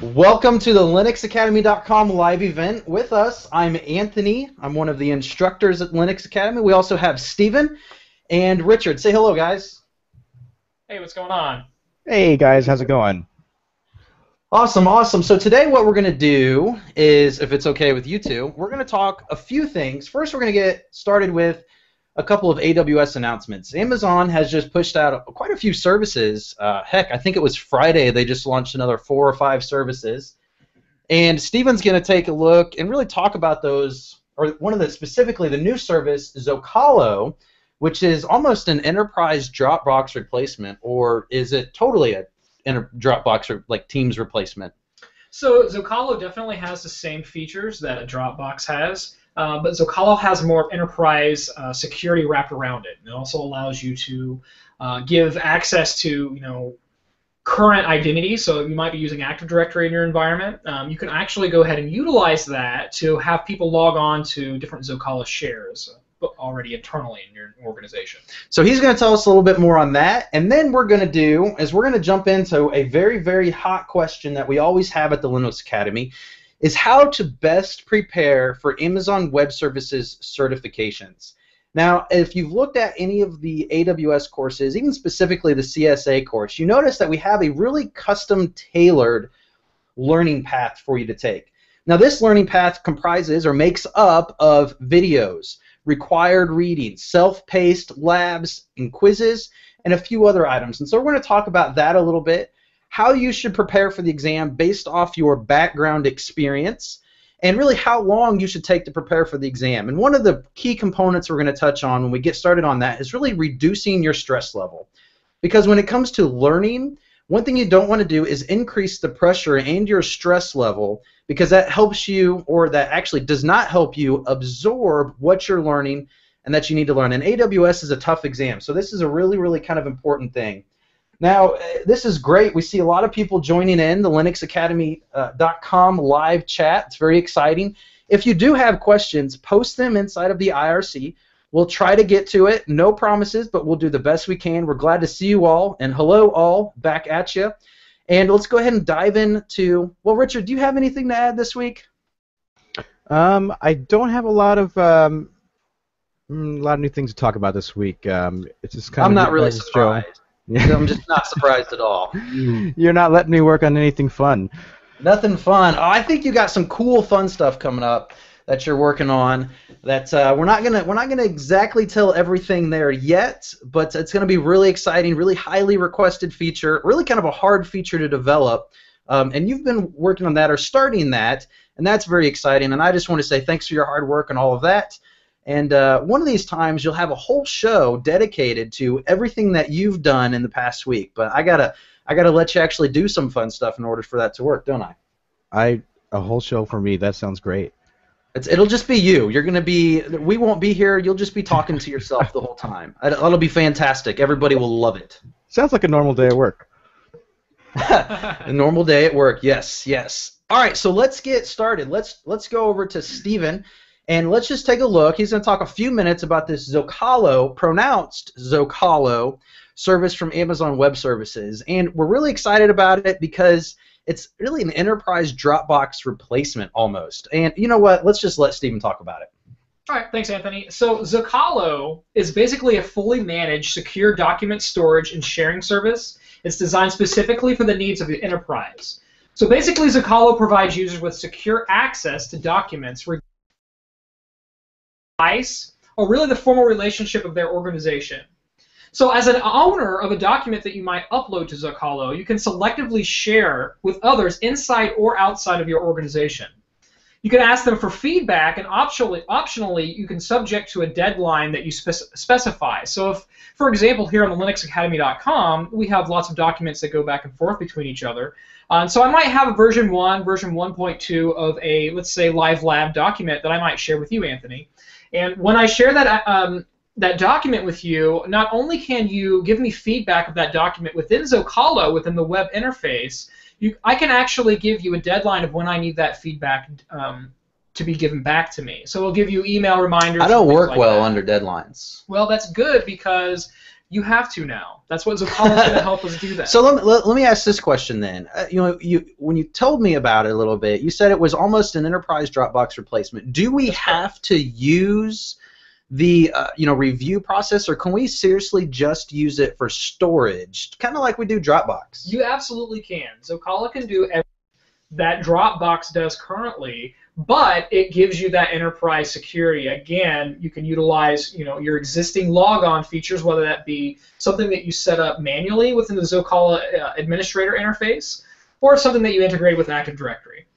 Welcome to the LinuxAcademy.com live event with us. I'm Anthony. I'm one of the instructors at Linux Academy. We also have Steven and Richard. Say hello, guys. Hey, what's going on? Hey guys, how's it going? Awesome, awesome. So today what we're going to do is, if it's okay with you two, we're going to talk a few things. First, we're going to get started with a couple of AWS announcements. Amazon has just pushed out quite a few services. Heck, I think it was Friday they just launched another 4 or 5 services. And Steven's going to take a look and really talk about those, or one of the, specifically the new service, Zocalo, which is almost an enterprise Dropbox replacement, or is it totally a Dropbox or like Teams replacement? So Zocalo definitely has the same features that a Dropbox has, but Zocalo has more enterprise security wrapped around it. It also allows you to give access to, current identity. So you might be using Active Directory in your environment. You can actually go ahead and utilize that to have people log on to different Zocalo shares already internally in your organization. So he's going to tell us a little bit more on that, and then we're going to jump into a very, very hot question that we always have at the Linux Academy, is how to best prepare for Amazon Web Services certifications. Now, if you've looked at any of the AWS courses, even specifically the CSA course, you notice that we have a really custom-tailored learning path for you to take. Now, this learning path comprises or makes up of videos, required reading, self-paced labs and quizzes, and a few other items. And so we're going to talk about that a little bit, how you should prepare for the exam based off your background experience, and really how long you should take to prepare for the exam. And one of the key components we're going to touch on when we get started on that is really reducing your stress level. Because when it comes to learning, one thing you don't want to do is increase the pressure and your stress level, because that helps you, or that actually does not help you, absorb what you're learning and that you need to learn. And AWS is a tough exam, so this is a really, really kind of important thing. Now, this is great. We see a lot of people joining in the LinuxAcademy.com live chat. It's very exciting. If you do have questions, post them inside of the IRC. We'll try to get to it. No promises, but we'll do the best we can. We're glad to see you all, and hello all, back at you. And let's go ahead and dive into, well, Richard, do you have anything to add this week? I don't have a lot of new things to talk about this week. It's just kind I'm of not really surprised. I'm just not surprised at all. You're not letting me work on anything fun. Nothing fun. Oh, I think you got some cool, fun stuff coming up that you're working on. That we're not gonna exactly tell everything there yet, but it's gonna be really exciting, really highly requested feature, really kind of a hard feature to develop. And you've been working on that or starting that, and that's very exciting. And I just want to say thanks for your hard work and all of that. And one of these times you'll have a whole show dedicated to everything that you've done in the past week. But I gotta let you actually do some fun stuff in order for that to work, don't I? A whole show for me. That sounds great. It'll just be you. You're gonna be. We won't be here. You'll just be talking to yourself the whole time. It'll be fantastic. Everybody will love it. Sounds like a normal day at work. A normal day at work. Yes, yes. All right. So let's get started. Let's go over to Steven. And let's just take a look. He's going to talk a few minutes about this Zocalo, pronounced Zocalo, service from Amazon Web Services. And we're really excited about it because it's really an enterprise Dropbox replacement almost. And you know what? Let's just let Steven talk about it. All right, thanks, Anthony. So Zocalo is basically a fully managed secure document storage and sharing service. It's designed specifically for the needs of the enterprise. So basically, Zocalo provides users with secure access to documents or really the formal relationship of their organization. So as an owner of a document that you might upload to Zocalo, you can selectively share with others inside or outside of your organization. You can ask them for feedback, and optionally you can subject to a deadline that you specify. So if, for example, here on the LinuxAcademy.com, we have lots of documents that go back and forth between each other. So I might have a version 1, version 1.2 of a, let's say, live lab document that I might share with you, Anthony. And when I share that document with you, not only can you give me feedback of that document within Zocalo, within the web interface, I can actually give you a deadline of when I need that feedback to be given back to me. So it'll give you email reminders. I don't work well under deadlines. Well, that's good because You have to now. That's what Zocalo is going to help us do that. So let me ask this question then. When you told me about it a little bit, you said it was almost an enterprise Dropbox replacement. Do we have to use the review process, or can we seriously just use it for storage, kind of like we do Dropbox? You absolutely can. Zocalo can do everything that Dropbox does currently, but it gives you that enterprise security. Again, you can utilize your existing logon features, whether that be something that you set up manually within the Zocalo administrator interface, or something that you integrate with Active Directory.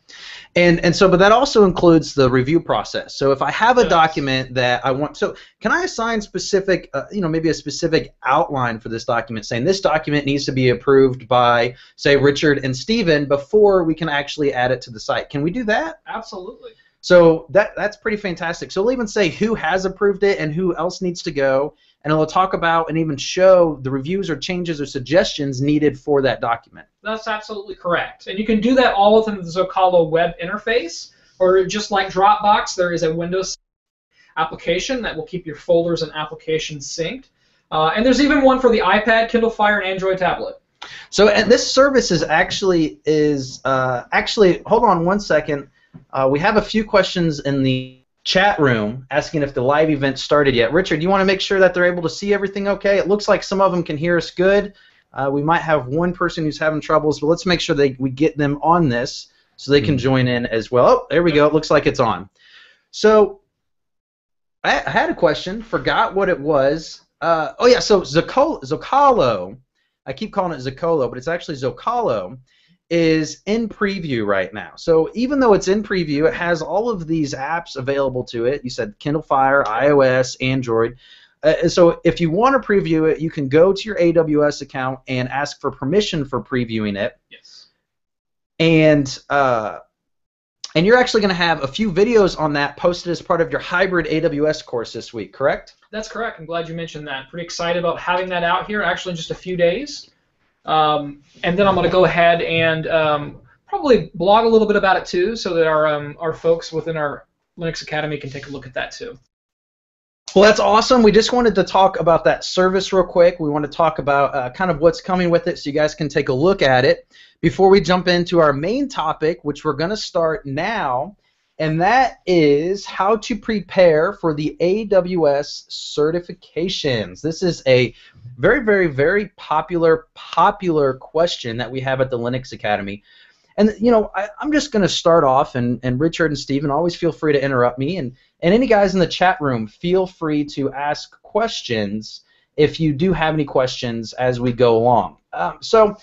But that also includes the review process. So if I have a document that I want, so can I assign specific, maybe a specific outline for this document, saying this document needs to be approved by, say, Richard and Stephen before we can actually add it to the site? Can we do that? Absolutely. So that's pretty fantastic. So we'll even say who has approved it and who else needs to go, and it'll talk about and even show the reviews or changes or suggestions needed for that document. That's absolutely correct. And you can do that all within the Zocalo web interface, or just like Dropbox, there is a Windows application that will keep your folders and applications synced. And there's even one for the iPad, Kindle Fire, and Android tablet. So and this service is actually hold on one second. We have a few questions in the chat room asking if the live event started yet. Richard, you want to make sure that they're able to see everything okay? It looks like some of them can hear us good. We might have one person who's having troubles, but let's make sure we get them on this so they can join in as well. Oh, there we go. It looks like it's on. So I had a question. Forgot what it was. So Zocalo, I keep calling it Zocalo, but it's actually Zocalo, is in preview right now. So even though it's in preview, it has all of these apps available to it. You said Kindle Fire, iOS, Android. So if you want to preview it, you can go to your AWS account and ask for permission for previewing it. Yes. And you're actually going to have a few videos on that posted as part of your hybrid AWS course this week, correct? That's correct. I'm glad you mentioned that. Pretty excited about having that out here actually in just a few days. And then I'm going to go ahead and probably blog a little bit about it too, so that our folks within our Linux Academy can take a look at that too. Well, that's awesome. We just wanted to talk about that service real quick. We want to talk about kind of what's coming with it so you guys can take a look at it before we jump into our main topic, which we're going to start now, and that is how to prepare for the AWS certifications. This is a very, very, very popular question that we have at the Linux Academy. And I'm just going to start off, and Richard and Stephen, always feel free to interrupt me, and any guys in the chat room, feel free to ask questions if you do have any questions as we go along. AWS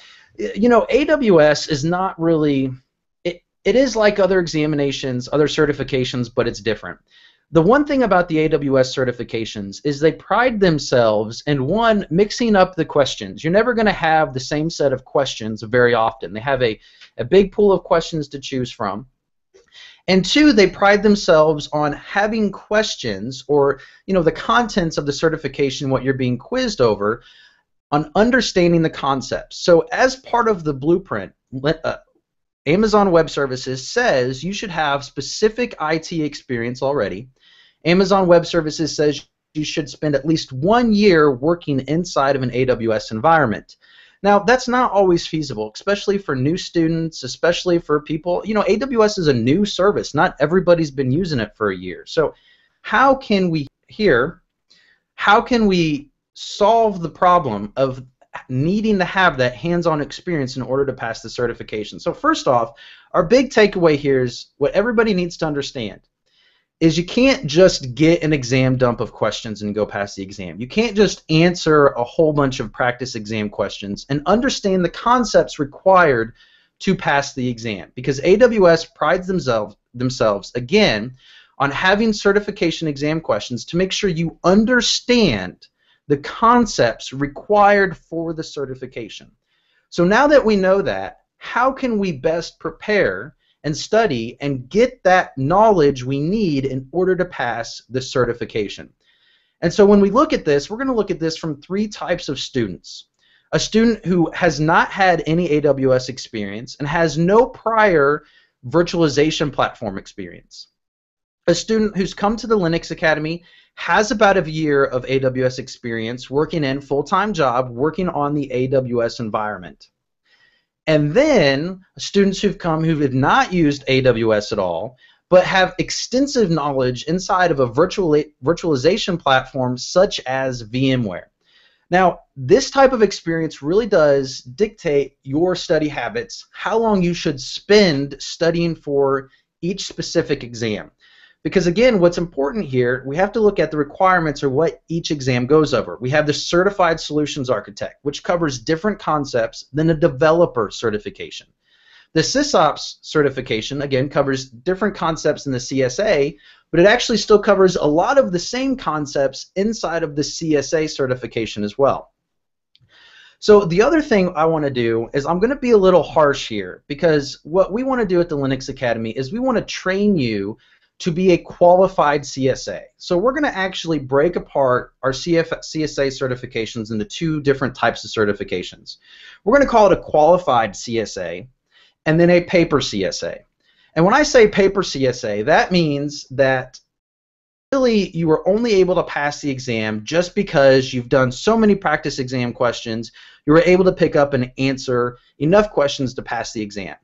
is not really, it is like other examinations, other certifications, but it's different. The one thing about the AWS certifications is they pride themselves in, one, mixing up the questions. You're never going to have the same set of questions very often. They have a big pool of questions to choose from. And two, they pride themselves on having questions, or the contents of the certification, what you're being quizzed over, on understanding the concepts. So as part of the blueprint, Amazon Web Services says you should have specific IT experience already. Amazon Web Services says you should spend at least 1 year working inside of an AWS environment. Now, that's not always feasible, especially for new students, especially for people. AWS is a new service. Not everybody's been using it for a year. So how can we solve the problem of needing to have that hands-on experience in order to pass the certification? So first off, our big takeaway here is what everybody needs to understand is you can't just get an exam dump of questions and go pass the exam. You can't just answer a whole bunch of practice exam questions and understand the concepts required to pass the exam, because AWS prides themselves again on having certification exam questions to make sure you understand the concepts required for the certification. So now that we know that, how can we best prepare and study and get that knowledge we need in order to pass the certification? And so when we look at this, we're going to look at this from 3 types of students. A student who has not had any AWS experience and has no prior virtualization platform experience. A student who's come to the Linux Academy, has about a year of AWS experience working in full-time job, working on the AWS environment. And then students who have not used AWS at all, but have extensive knowledge inside of a virtualization platform such as VMware. Now, this type of experience really does dictate your study habits, how long you should spend studying for each specific exam. Because again, what's important here, we have to look at the requirements or what each exam goes over. We have the Certified Solutions Architect, which covers different concepts than a developer certification. The SIS Ops certification, again, covers different concepts than the CSA, but it actually still covers a lot of the same concepts inside of the CSA certification as well. So the other thing I want to do is I'm going to be a little harsh here, because what we want to do at the Linux Academy is we want to train you to be a qualified CSA. So we're going to actually break apart our CSA certifications into two different types of certifications. We're going to call it a qualified CSA and then a paper CSA. And when I say paper CSA, that means that really you are only able to pass the exam just because you've done so many practice exam questions, you were able to pick up and answer enough questions to pass the exam.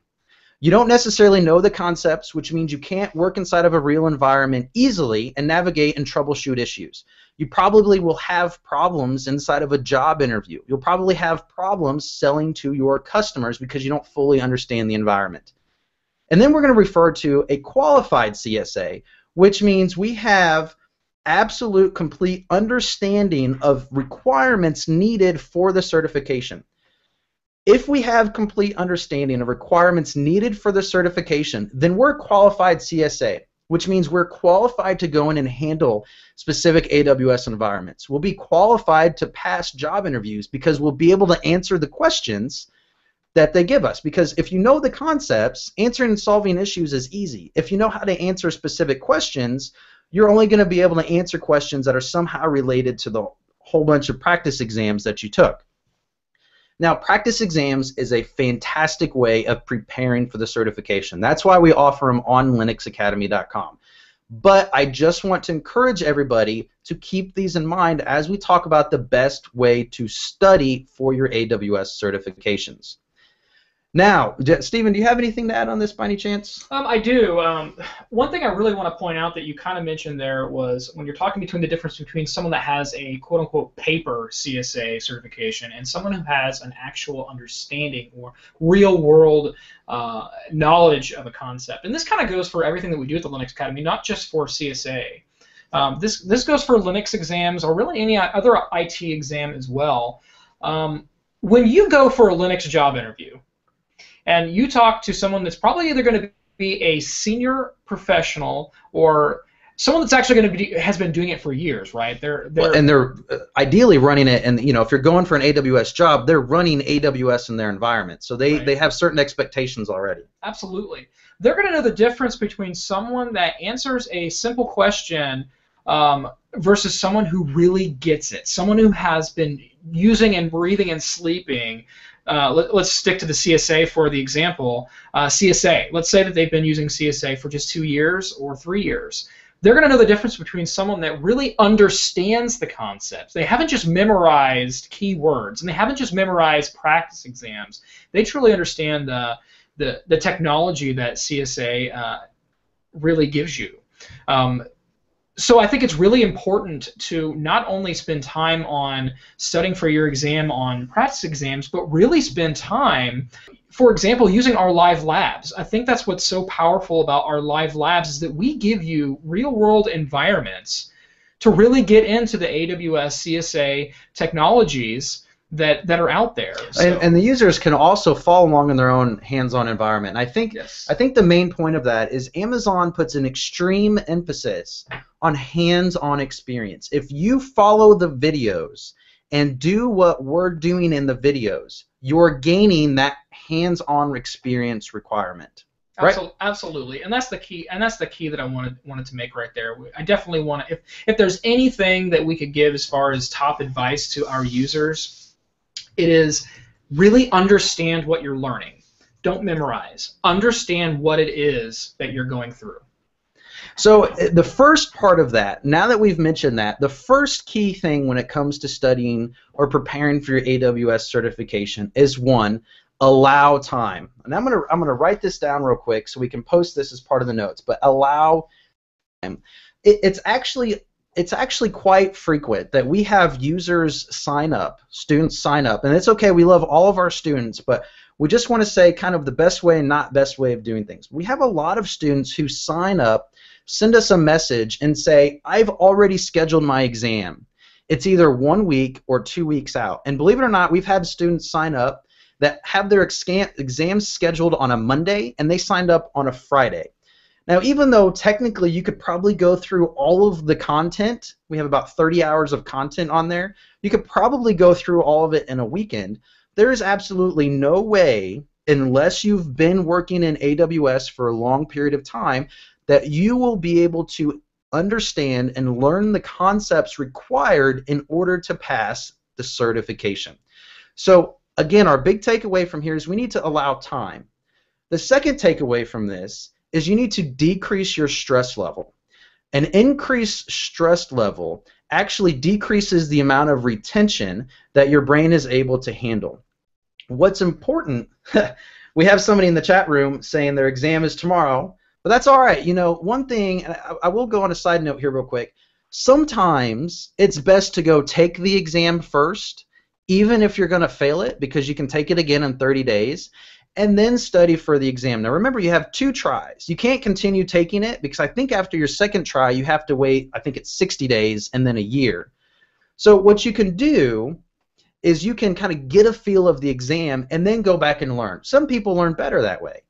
You don't necessarily know the concepts, which means you can't work inside of a real environment easily and navigate and troubleshoot issues. You probably will have problems inside of a job interview. You'll probably have problems selling to your customers because you don't fully understand the environment. And then we're going to refer to a qualified CSA, which means we have absolute complete understanding of requirements needed for the certification. If we have complete understanding of requirements needed for the certification, then we're a qualified CSA, which means we're qualified to go in and handle specific AWS environments. We'll be qualified to pass job interviews because we'll be able to answer the questions that they give us. Because if you know the concepts, answering and solving issues is easy. If you know how to answer specific questions, you're only going to be able to answer questions that are somehow related to the whole bunch of practice exams that you took. Now, practice exams is a fantastic way of preparing for the certification. That's why we offer them on linuxacademy.com. But I just want to encourage everybody to keep these in mind as we talk about the best way to study for your AWS certifications. Now, Stephen, do you have anything to add on this by any chance? I do. One thing I really want to point out that you kind of mentioned there was when you're talking between the difference between someone that has a quote-unquote paper CSA certification and someone who has an actual understanding or real-world knowledge of a concept. And this kind of goes for everything that we do at the Linux Academy, not just for CSA. This goes for Linux exams or really any other IT exam as well. When you go for a Linux job interview, and you talk to someone that's probably either going to be a senior professional or someone that's actually going to be has been doing it for years, right? They're ideally running it, and if you're going for an AWS job, they're running AWS in their environment, so they have certain expectations already. Absolutely, they're going to know the difference between someone that answers a simple question versus someone who really gets it, someone who has been using and breathing and sleeping. Let's stick to the CSA for the example. CSA, let's say that they've been using CSA for just 2 years or 3 years. They're going to know the difference between someone that really understands the concepts. They haven't just memorized keywords, and they haven't just memorized practice exams. They truly understand the technology that CSA really gives you. So I think it's really important to not only spend time on studying for your exam on practice exams, but really spend time, for example, using our live labs. I think that's what's so powerful about our live labs is that we give you real-world environments to really get into the AWS CSA technologies that are out there. So. And the users can also follow along in their own hands-on environment. I think the main point of that is Amazon puts an extreme emphasis on hands-on experience. If you follow the videos and do what we're doing in the videos, you're gaining that hands-on experience requirement. Right? Absolutely, and that's the key. And that's the key that I wanted to make right there. I definitely want to. If there's anything that we could give as far as top advice to our users, it is really understand what you're learning. Don't memorize. Understand what it is that you're going through. So the first part of that, now that we've mentioned that, the first key thing when it comes to studying or preparing for your AWS certification is one, allow time. And I'm gonna write this down real quick so we can post this as part of the notes. But allow time. It's actually quite frequent that we have users sign up, students sign up, and it's okay. We love all of our students, but we just want to say kind of the best way and not best way of doing things. We have a lot of students who sign up, send us a message, and say, I've already scheduled my exam. It's either 1 week or 2 weeks out. And believe it or not, we've had students sign up that have their exams scheduled on a Monday, and they signed up on a Friday. Now, even though technically you could probably go through all of the content, we have about 30 hours of content on there, you could probably go through all of it in a weekend. There is absolutely no way, unless you've been working in AWS for a long period of time, that you will be able to understand and learn the concepts required in order to pass the certification. So again, our big takeaway from here is we need to allow time. The second takeaway from this is you need to decrease your stress level. An increased stress level actually decreases the amount of retention that your brain is able to handle. What's important, we have somebody in the chat room saying their exam is tomorrow, but that's all right. You know, one thing, and I will go on a side note here real quick, sometimes it's best to go take the exam first, even if you're going to fail it, because you can take it again in 30 days, and then study for the exam. Now remember, you have 2 tries. You can't continue taking it because I think after your second try you have to wait, I think it's 60 days and then a year. So what you can do is you can kind of get a feel of the exam and then go back and learn. Some people learn better that way.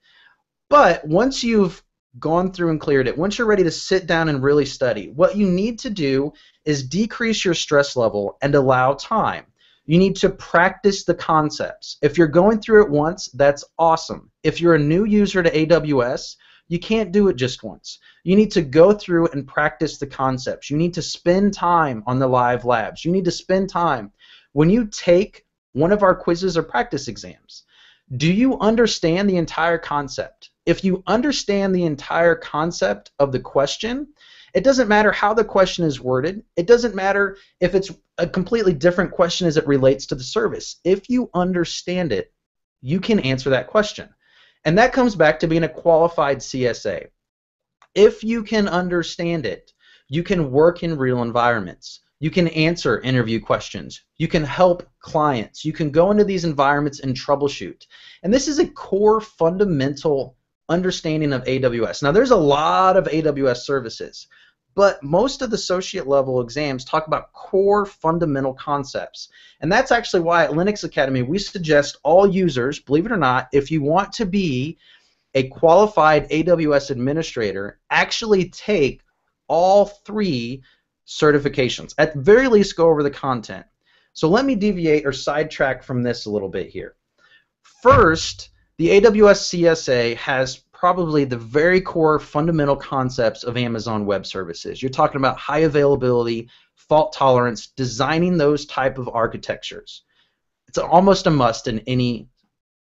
But once you've gone through and cleared it, once you're ready to sit down and really study, what you need to do is decrease your stress level and allow time. You need to practice the concepts. If you're going through it once, that's awesome. If you're a new user to AWS, you can't do it just once. You need to go through and practice the concepts. You need to spend time on the live labs. You need to spend time. When you take one of our quizzes or practice exams, do you understand the entire concept? If you understand the entire concept of the question, it doesn't matter how the question is worded. It doesn't matter if it's a completely different question as it relates to the service. If you understand it, you can answer that question. And that comes back to being a qualified CSA. If you can understand it, you can work in real environments. You can answer interview questions. You can help clients. You can go into these environments and troubleshoot. And this is a core fundamental understanding of AWS. Now, there's a lot of AWS services, but most of the associate level exams talk about core fundamental concepts. And that's actually why at Linux Academy we suggest all users, believe it or not, if you want to be a qualified AWS administrator, actually take all 3 certifications. At the very least, go over the content. So let me deviate or sidetrack from this a little bit here. First, the AWS CSA has probably the very core fundamental concepts of Amazon Web Services. You're talking about high availability, fault tolerance, designing those type of architectures. It's almost a must in any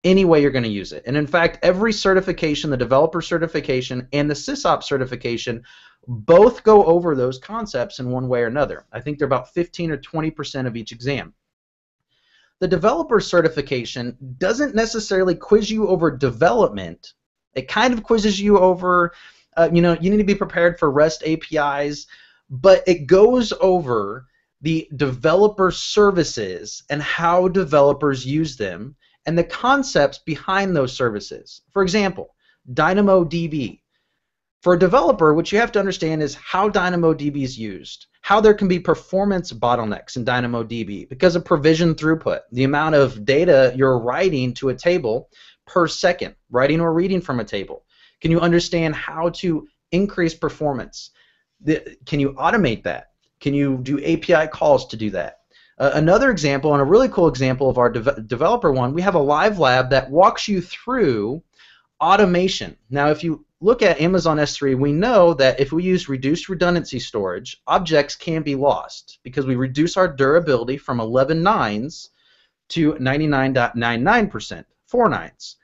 way you're going to use it. And in fact, every certification, the developer certification and the SIS Ops certification, both go over those concepts in one way or another. I think they're about 15 or 20% of each exam. The developer certification doesn't necessarily quiz you over development. It kind of quizzes you over, you need to be prepared for REST APIs, but it goes over the developer services and how developers use them and the concepts behind those services. For example, DynamoDB. For a developer, what you have to understand is how DynamoDB is used, how there can be performance bottlenecks in DynamoDB because of provision throughput, the amount of data you're writing to a table per second, writing or reading from a table. Can you understand how to increase performance? Can you automate that? Can you do API calls to do that? Another example, and a really cool example of our developer one, we have a live lab that walks you through automation. Now, if you look at Amazon S3, we know that if we use reduced redundancy storage, objects can be lost because we reduce our durability from 11 nines to 99.99%, 4 nines.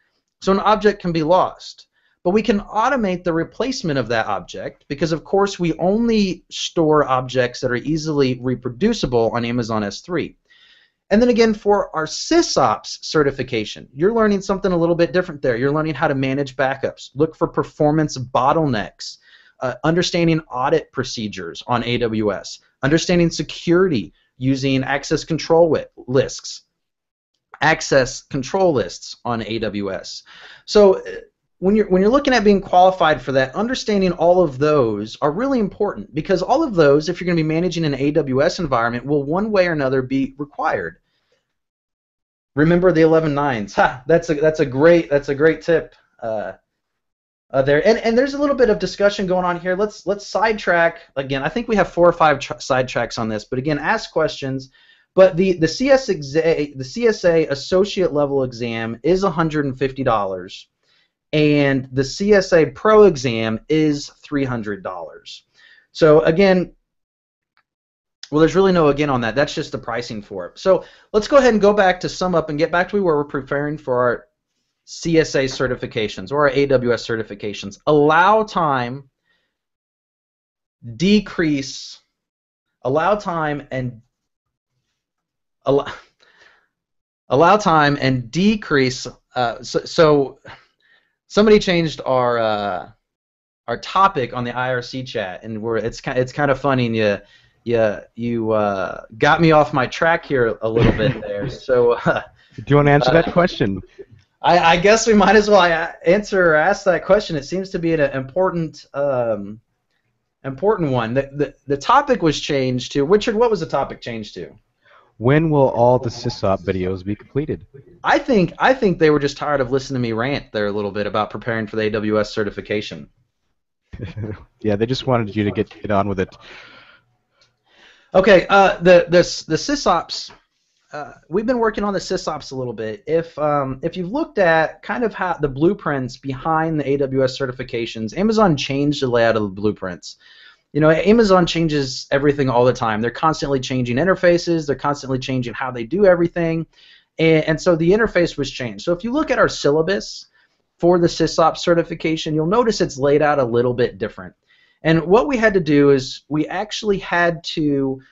So an object can be lost. but we can automate the replacement of that object because, of course, we only store objects that are easily reproducible on Amazon S3. And then again, for our SIS Ops certification, you're learning something a little bit different there. You're learning how to manage backups, look for performance bottlenecks, understanding audit procedures on AWS, understanding security using access control lists on AWS. So when you're looking at being qualified for that, understanding all of those are really important because all of those, if you're going to be managing an AWS environment, will one way or another be required. Remember the 11 nines. Ha! That's a great tip there. And there's a little bit of discussion going on here. Let's sidetrack again. I think we have 4 or 5 sidetracks on this, but again, ask questions. But the CSA associate level exam is $150. And the CSA Pro exam is $300. So again, well, there's really no again on that. That's just the pricing for it. So let's go ahead and go back to sum up and get back to where we're preparing for our CSA certifications or our AWS certifications. Allow time, decrease, allow time and decrease. So somebody changed our topic on the IRC chat, and it's kind of funny. And you got me off my track here a little bit there. So do you want to answer that question? I guess we might as well answer or ask that question. It seems to be an important one. The topic was changed to Richard. What was the topic changed to? When will all the SysOp videos be completed? I think they were just tired of listening to me rant there a little bit about preparing for the AWS certification. Yeah, they just wanted you to get on with it. Okay, the SysOps. We've been working on the SysOps a little bit. If you've looked at kind of how the blueprints behind the AWS certifications, Amazon changed the layout of the blueprints. You know, Amazon changes everything all the time. They're constantly changing interfaces. They're constantly changing how they do everything. And so the interface was changed. So if you look at our syllabus for the SysOps certification, you'll notice it's laid out a little bit different. And what we had to do is we actually had to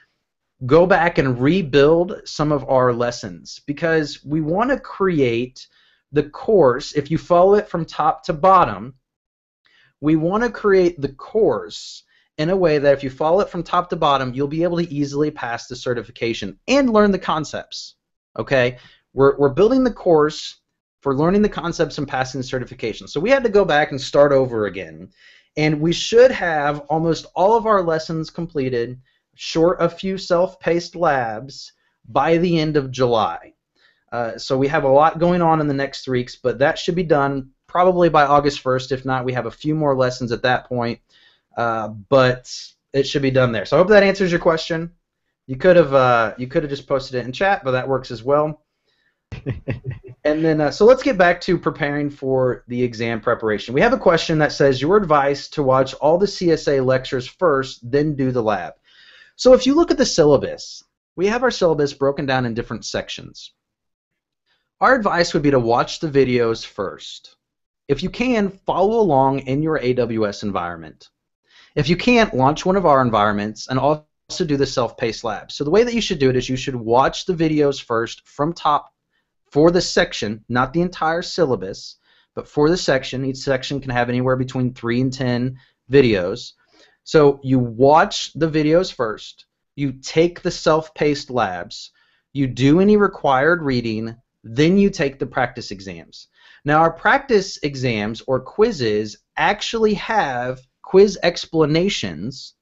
go back and rebuild some of our lessons because we want to create the course. If you follow it from top to bottom, we want to create the course in a way that if you follow it from top to bottom, you'll be able to easily pass the certification and learn the concepts. Okay? We're building the course for learning the concepts and passing the certification. So we had to go back and start over again. And we should have almost all of our lessons completed, short a few self-paced labs, by the end of July. So we have a lot going on in the next 3 weeks, but that should be done probably by August 1st. If not, we have a few more lessons at that point. But it should be done there. So I hope that answers your question. You could have just posted it in chat, but that works as well. And then so let's get back to preparing for the exam preparation. We have a question that says your advice to watch all the CSA lectures first, then do the lab. So if you look at the syllabus, we have our syllabus broken down in different sections. Our advice would be to watch the videos first. If you can, follow along in your AWS environment. If you can't, launch one of our environments and also do the self-paced lab. So the way that you should do it is you should watch the videos first from top for the section, not the entire syllabus, but for the section. Each section can have anywhere between 3 and 10 videos. So you watch the videos first, you take the self-paced labs, you do any required reading, then you take the practice exams. Now our practice exams or quizzes actually have quiz explanations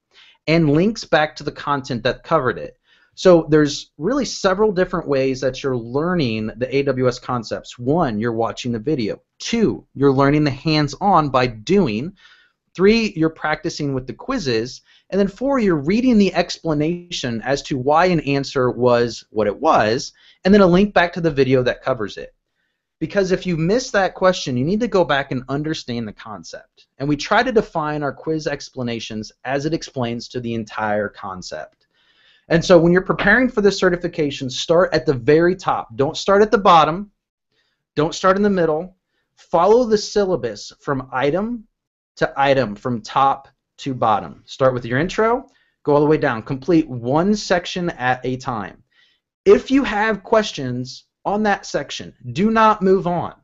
and links back to the content that covered it. So there's really several different ways that you're learning the AWS concepts. 1, you're watching the video. 2, you're learning the hands-on by doing. 3, you're practicing with the quizzes. And then 4, you're reading the explanation as to why an answer was what it was, and then a link back to the video that covers it. Because if you miss that question, you need to go back and understand the concept. And we try to define our quiz explanations as it explains to the entire concept. And so when you're preparing for the certification, start at the very top. Don't start at the bottom. Don't start in the middle. Follow the syllabus from item to item, from top to bottom. Start with your intro, go all the way down. Complete one section at a time. If you have questions on that section, do not move on.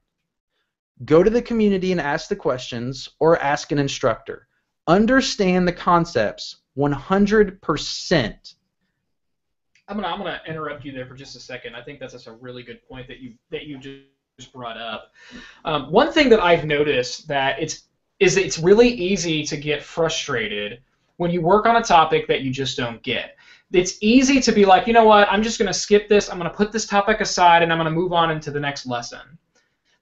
Go to the community and ask the questions, or ask an instructor. Understand the concepts 100%. I'm gonna interrupt you there for just a second. I think that's a really good point that you just brought up. One thing that I've noticed that it's really easy to get frustrated when you work on a topic that you just don't get. It's easy to be like, you know what, I'm just gonna skip this. I'm gonna put this topic aside and I'm gonna move on into the next lesson.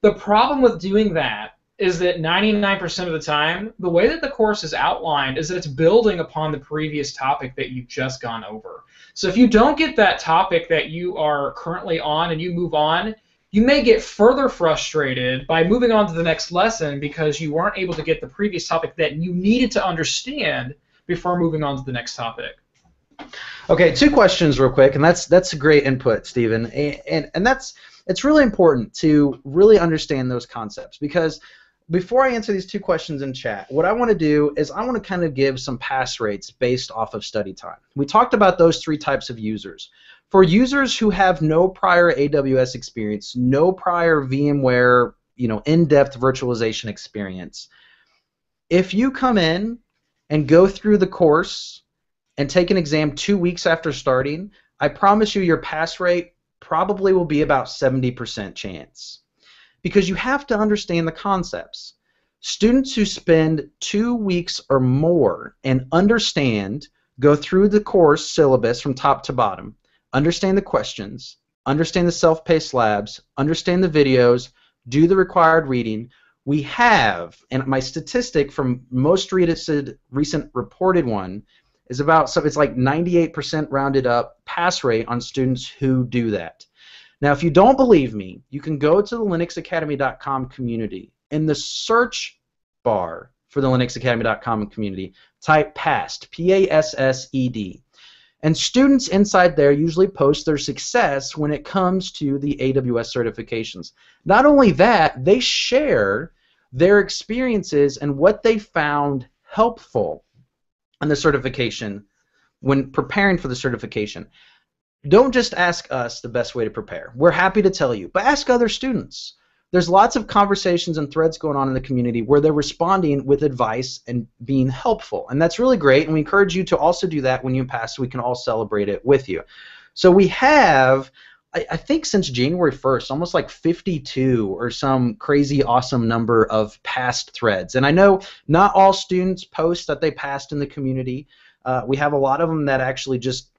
The problem with doing that is that 99% of the time, the way that the course is outlined is that it's building upon the previous topic that you've just gone over. So if you don't get that topic that you are currently on and you move on, you may get further frustrated by moving on to the next lesson because you weren't able to get the previous topic that you needed to understand before moving on to the next topic. Okay, 2 questions real quick, and that's a great input, Stephen. And it's really important to really understand those concepts, because before I answer these 2 questions in chat, what I want to do is I want to kind of give some pass rates based off of study time. We talked about those 3 types of users. For users who have no prior AWS experience, no prior VMware, in-depth virtualization experience, if you come in and go through the course and take an exam 2 weeks after starting, I promise you your pass rate probably will be about 70% chance. Because you have to understand the concepts. Students who spend 2 weeks or more and go through the course syllabus from top to bottom, understand the questions, understand the self-paced labs, understand the videos, do the required reading, we have, and my statistic from most recent reported one is it's like 98% rounded up pass rate on students who do that. Now, if you don't believe me, you can go to the linuxacademy.com community. In the search bar for the linuxacademy.com community, type PASSED, P-A-S-S-E-D. And students inside there usually post their success when it comes to the AWS certifications. Not only that, they share their experiences and what they found helpful on the certification when preparing for the certification. Don't just ask us the best way to prepare. We're happy to tell you, but ask other students. There's lots of conversations and threads going on in the community where they're responding with advice and being helpful, and that's really great, and we encourage you to also do that when you pass so we can all celebrate it with you. So we have, I think since January 1st, almost like 52 or some crazy awesome number of passed threads, and I know not all students post that they passed in the community. We have a lot of them that actually just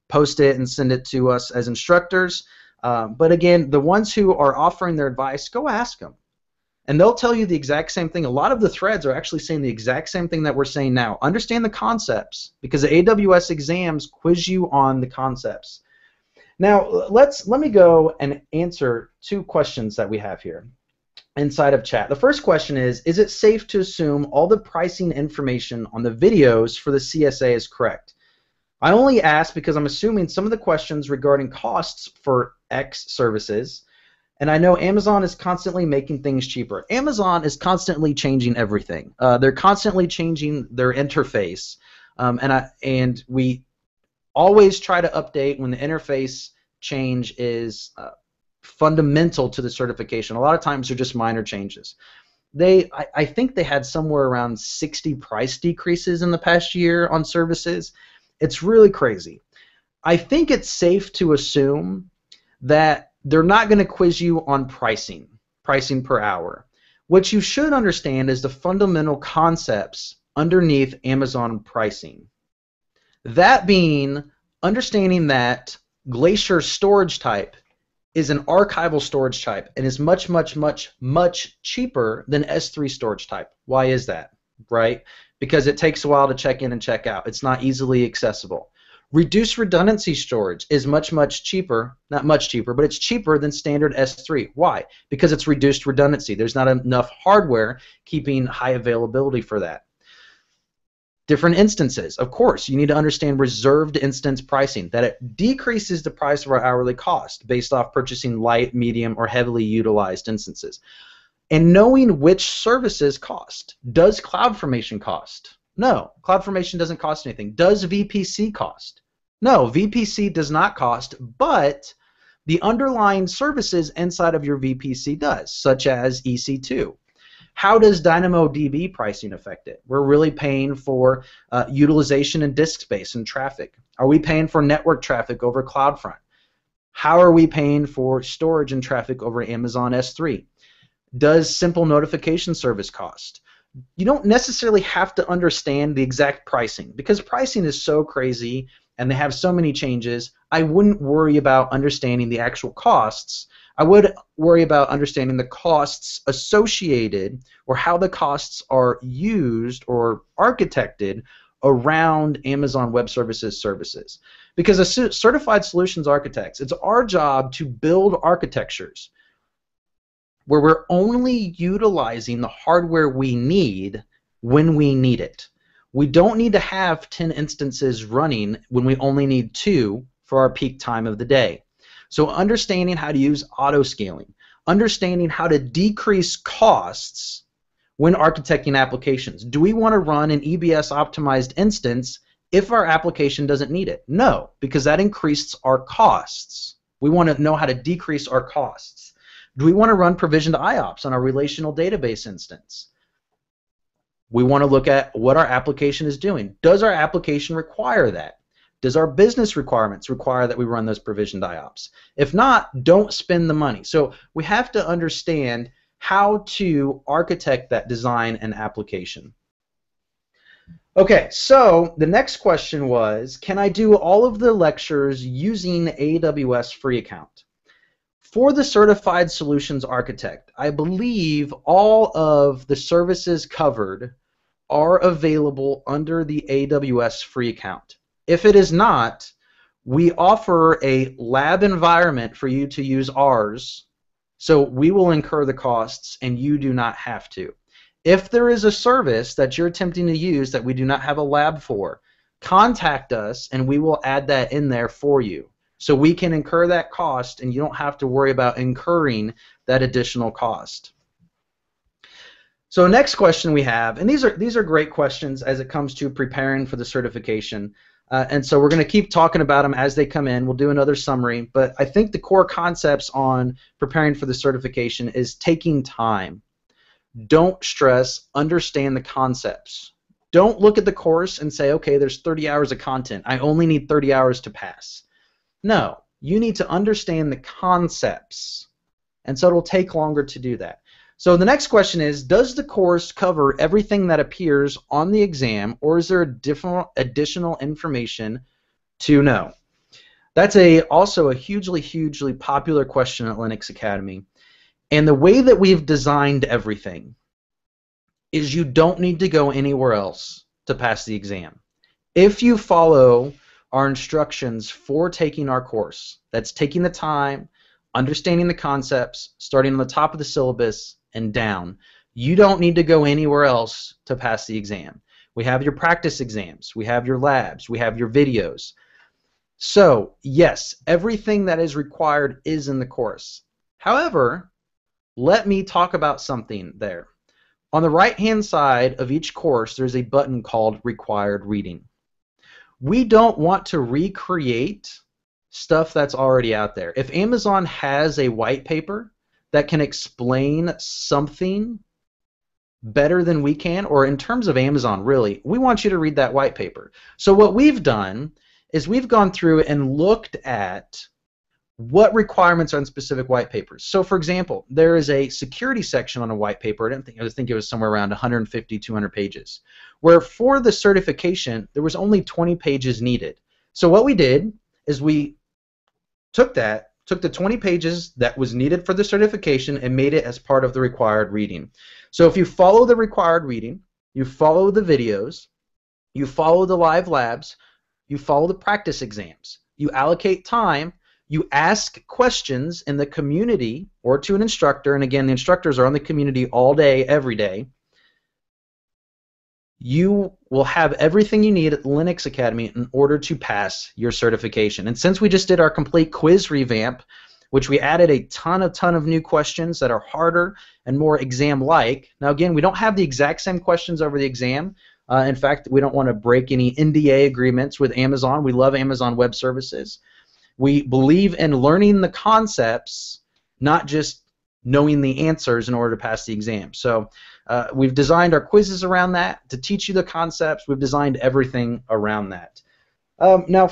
post it and send it to us as instructors. But again, the ones who are offering their advice, go ask them. And they'll tell you the exact same thing. A lot of the threads are actually saying the exact same thing that we're saying now. Understand the concepts, because the AWS exams quiz you on the concepts. Now, let me go and answer 2 questions that we have here inside of chat. The first question is it safe to assume all the pricing information on the videos for the CSA is correct? I only ask because I'm assuming some of the questions regarding costs for X services, and I know Amazon is constantly making things cheaper. Amazon is constantly changing everything. They're constantly changing their interface, and we always try to update when the interface change is fundamental to the certification. A lot of times they're just minor changes. I think they had somewhere around 60 price decreases in the past year on services. It's really crazy. I think it's safe to assume that they're not going to quiz you on pricing per hour. What you should understand is the fundamental concepts underneath Amazon pricing. That being, understanding that Glacier storage type is an archival storage type and is much, much, much, much cheaper than S3 storage type. Why is that? Right? Because it takes a while to check in and check out. It's not easily accessible. Reduced redundancy storage is much, much cheaper, not much cheaper, but it's cheaper than standard S3. Why? Because it's reduced redundancy. There's not enough hardware keeping high availability for that. Different instances. Of course, you need to understand reserved instance pricing, that it decreases the price of our hourly cost based off purchasing light, medium, or heavily utilized instances. and knowing which services cost. Does CloudFormation cost? No, CloudFormation doesn't cost anything. Does VPC cost? No, VPC does not cost, but the underlying services inside of your VPC does, such as EC2. How does DynamoDB pricing affect it? We're really paying for utilization and disk space and traffic. Are we paying for network traffic over CloudFront? How are we paying for storage and traffic over Amazon S3? Does simple notification service cost? You don't necessarily have to understand the exact pricing because pricing is so crazy and they have so many changes. I wouldn't worry about understanding the actual costs. I would worry about understanding the costs associated or how the costs are used or architected around Amazon Web Services. Because as certified solutions architects, it's our job to build architectures where we're only utilizing the hardware we need when we need it. We don't need to have 10 instances running when we only need 2 for our peak time of the day. So understanding how to use auto-scaling, understanding how to decrease costs when architecting applications. Do we want to run an EBS optimized instance if our application doesn't need it? No, because that increases our costs. We want to know how to decrease our costs. Do we want to run provisioned IOPS on our relational database instance? We want to look at what our application is doing. Does our application require that? Does our business requirements require that we run those provisioned IOPS? If not, don't spend the money. So we have to understand how to architect that design and application. Okay, so the next question was, can I do all of the lectures using AWS Free Account? For the Certified Solutions Architect, I believe all of the services covered are available under the AWS Free Account. If it is not, we offer a lab environment for you to use ours, so we will incur the costs and you do not have to. If there is a service that you're attempting to use that we do not have a lab for, contact us and we will add that in there for you. So we can incur that cost and you don't have to worry about incurring that additional cost. So next question we have, and these are great questions as it comes to preparing for the certification. And so we're going to keep talking about them as they come in. We'll do another summary, but I think the core concepts on preparing for the certification is taking time. Don't stress, understand the concepts. Don't look at the course and say, okay, there's 30 hours of content. I only need 30 hours to pass. No, you need to understand the concepts, and so it'll take longer to do that. So the next question is, does the course cover everything that appears on the exam, or is there additional information to know? That's also a hugely popular question at Linux Academy. And the way that we've designed everything is you don't need to go anywhere else to pass the exam. If you follow our instructions for taking our course, that's taking the time, understanding the concepts, starting on the top of the syllabus and down, you don't need to go anywhere else to pass the exam. We have your practice exams, we have your labs, we have your videos. So yes, everything that is required is in the course. However, let me talk about something there. On the right-hand side of each course, there's a button called Required Reading. We don't want to recreate stuff that's already out there. If Amazon has a white paper that can explain something better than we can, or in terms of Amazon, really, we want you to read that white paper. So what we've done is we've gone through and looked at what requirements are in specific white papers. So for example, there is a security section on a white paper. I think it was somewhere around 150, 200 pages, where for the certification, there was only 20 pages needed. So what we did is we took the 20 pages that was needed for the certification and made it as part of the required reading. So if you follow the required reading, you follow the videos, you follow the live labs, you follow the practice exams, you allocate time, you ask questions in the community or to an instructor, and again, the instructors are on the community all day, every day, you will have everything you need at Linux Academy in order to pass your certification. And since we just did our complete quiz revamp, which we added a ton of new questions that are harder and more exam-like. Now, again, we don't have the exact same questions over the exam. In fact, we don't want to break any NDA agreements with Amazon. We love Amazon Web Services. We believe in learning the concepts, not just knowing the answers in order to pass the exam. So we've designed our quizzes around that to teach you the concepts. We've designed everything around that. Now,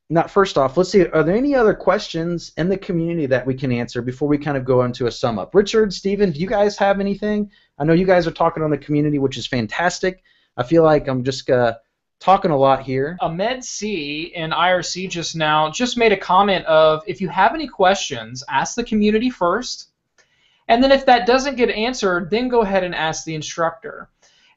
let's see, are there any other questions in the community that we can answer before we kind of go into a sum up? Richard, Steven, do you guys have anything? I know you guys are talking on the community, which is fantastic. I feel like I'm just talking a lot here. Ahmed C in IRC just now just made a comment of, if you have any questions, ask the community first, and then if that doesn't get answered, then go ahead and ask the instructor.